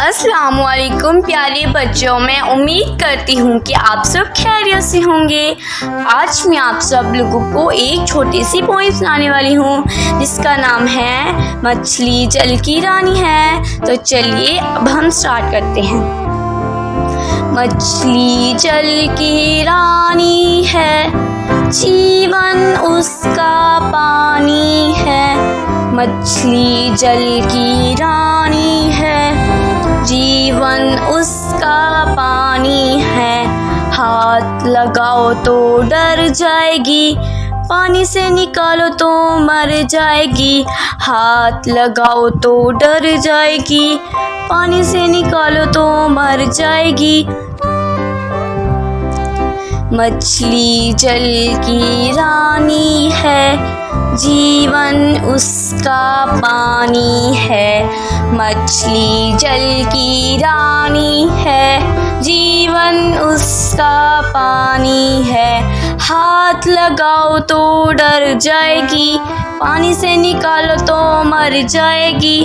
अस्सलामुअलैकुम प्यारे बच्चों, मैं उम्मीद करती हूँ कि आप सब खैरियत से होंगे। आज मैं आप सब लोगों को एक छोटी सी पोएम सुनाने वाली हूँ जिसका नाम है मछली जल की रानी है। तो चलिए अब हम स्टार्ट करते हैं। मछली जल की रानी है, जीवन उसका पानी है। मछली जल की रानी है, जीवन उसका पानी है। हाथ लगाओ तो डर जाएगी, पानी से निकालो तो मर जाएगी। हाथ लगाओ तो डर जाएगी, पानी से निकालो तो मर जाएगी। मछली जल की रानी है, जीवन उसका पानी है। मछली जल की रानी है, जीवन उसका पानी है। हाथ लगाओ तो डर जाएगी, पानी से निकालो तो मर जाएगी।